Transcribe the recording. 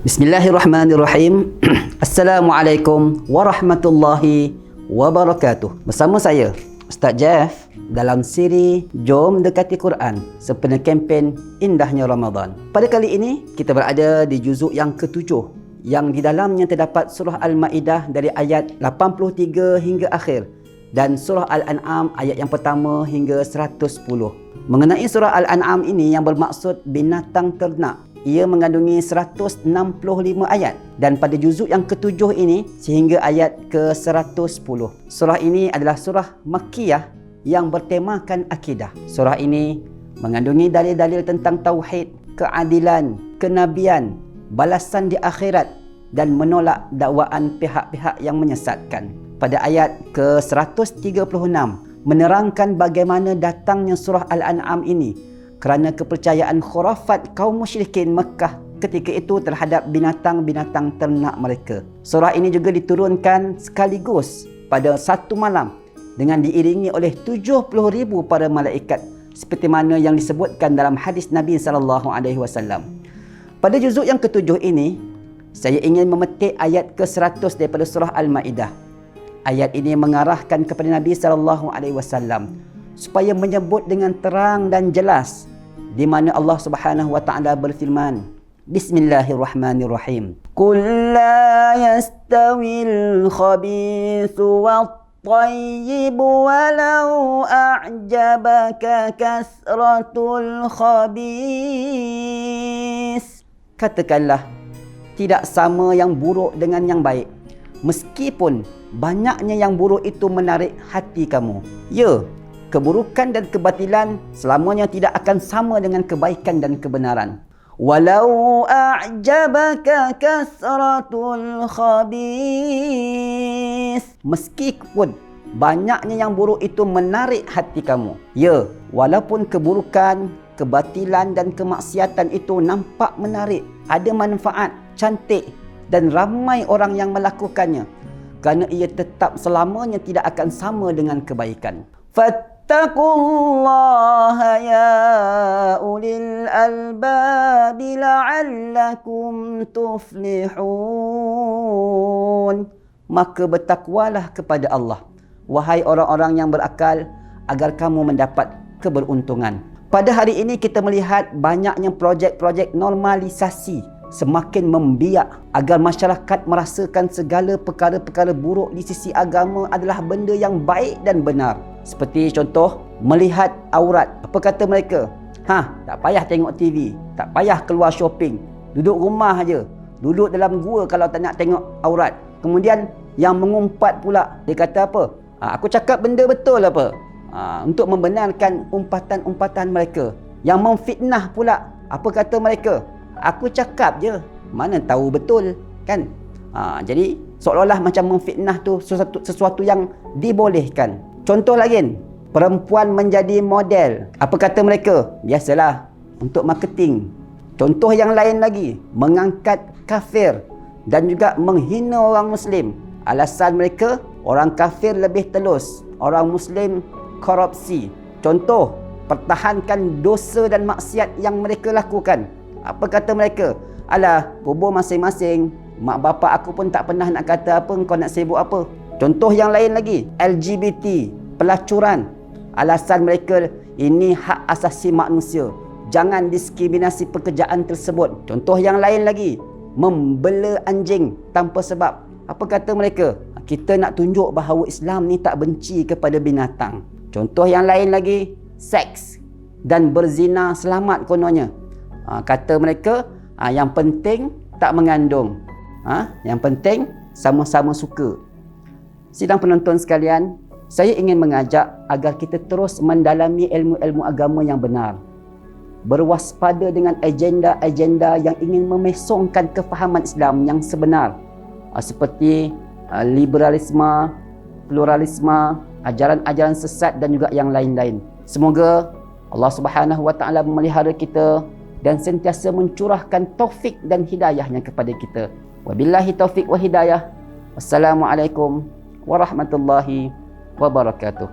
Bismillahirrahmanirrahim. Assalamualaikum warahmatullahi wabarakatuh. Bersama saya, Ustaz Jeff, dalam siri Jom Dekati Quran sempena kempen Indahnya Ramadan. Pada kali ini, kita berada di juzuk yang ketujuh, yang di dalamnya terdapat surah Al-Ma'idah dari ayat 83 hingga akhir dan surah Al-An'am ayat yang pertama hingga 110. Mengenai surah Al-An'am ini yang bermaksud binatang ternak, ia mengandungi 165 ayat dan pada juzuk yang ketujuh ini sehingga ayat ke-110. Surah ini adalah surah Makkiyah yang bertemakan akidah. Surah ini mengandungi dalil-dalil tentang tauhid, keadilan, kenabian, balasan di akhirat dan menolak dakwaan pihak-pihak yang menyesatkan. Pada ayat ke-136 menerangkan bagaimana datangnya surah Al-An'am ini kerana kepercayaan khurafat kaum musyrikin Mekah ketika itu terhadap binatang-binatang ternak mereka. Surah ini juga diturunkan sekaligus pada satu malam dengan diiringi oleh 70,000 para malaikat seperti mana yang disebutkan dalam hadis Nabi SAW. Pada juzuk yang ketujuh ini, saya ingin memetik ayat ke-100 daripada surah Al-Ma'idah. Ayat ini mengarahkan kepada Nabi SAW supaya menyebut dengan terang dan jelas di mana Allah Subhanahu wa taala berfirman, Bismillahirrahmanirrahim. Qul la yastawil khabithu wat-tayyib walau a'jabaka kasratul khabith. Katakanlah, tidak sama yang buruk dengan yang baik, meskipun banyaknya yang buruk itu menarik hati kamu. Ya, keburukan dan kebatilan selamanya tidak akan sama dengan kebaikan dan kebenaran. Walau a'jabaka kasratul khabith. Meskipun banyaknya yang buruk itu menarik hati kamu. Ya, walaupun keburukan, kebatilan dan kemaksiatan itu nampak menarik, ada manfaat, cantik dan ramai orang yang melakukannya, kerana ia tetap selamanya tidak akan sama dengan kebaikan. Fattaqullaha ya ulil albab la'allakum tuflihun. Maka bertakwalah kepada Allah, wahai orang-orang yang berakal, agar kamu mendapat keberuntungan. Pada hari ini kita melihat banyaknya projek-projek normalisasi semakin membiak agar masyarakat merasakan segala perkara-perkara buruk di sisi agama adalah benda yang baik dan benar. Seperti contoh, melihat aurat. Apa kata mereka? Tak payah tengok TV, tak payah keluar shopping, duduk rumah aja, duduk dalam gua kalau tak nak tengok aurat. Kemudian yang mengumpat pula, dia kata apa? Aku cakap benda betul apa? Untuk membenarkan umpatan-umpatan mereka. Yang memfitnah pula, apa kata mereka? Aku cakap je, mana tahu betul, kan? Jadi seolah-olah macam memfitnah tu sesuatu yang dibolehkan. Contoh lagi, perempuan menjadi model. Apa kata mereka? Biasalah, untuk marketing. Contoh yang lain lagi, mengangkat kafir dan juga menghina orang Muslim. Alasan mereka, orang kafir lebih telus, orang Muslim korupsi. Contoh, pertahankan dosa dan maksiat yang mereka lakukan. Apa kata mereka? Alah, kubur masing-masing. Mak bapak aku pun tak pernah nak kata apa, kau nak sibuk apa. Contoh yang lain lagi, LGBT, pelacuran. Alasan mereka, ini hak asasi manusia, jangan diskriminasi pekerjaan tersebut. Contoh yang lain lagi, membela anjing tanpa sebab. Apa kata mereka? Kita nak tunjuk bahawa Islam ni tak benci kepada binatang. Contoh yang lain lagi, seks dan berzina selamat kononnya. Kata mereka, yang penting tak mengandung, yang penting sama-sama suka. Sidang penonton sekalian, saya ingin mengajak agar kita terus mendalami ilmu-ilmu agama yang benar, berwaspada dengan agenda-agenda yang ingin memesongkan kefahaman Islam yang sebenar, seperti liberalisme, pluralisme, ajaran-ajaran sesat dan juga yang lain-lain. Semoga Allah Subhanahu wa taala memelihara kita dan sentiasa mencurahkan taufik dan hidayahnya kepada kita. Wabillahi taufik wa hidayah. Wassalamualaikum warahmatullahi wabarakatuh.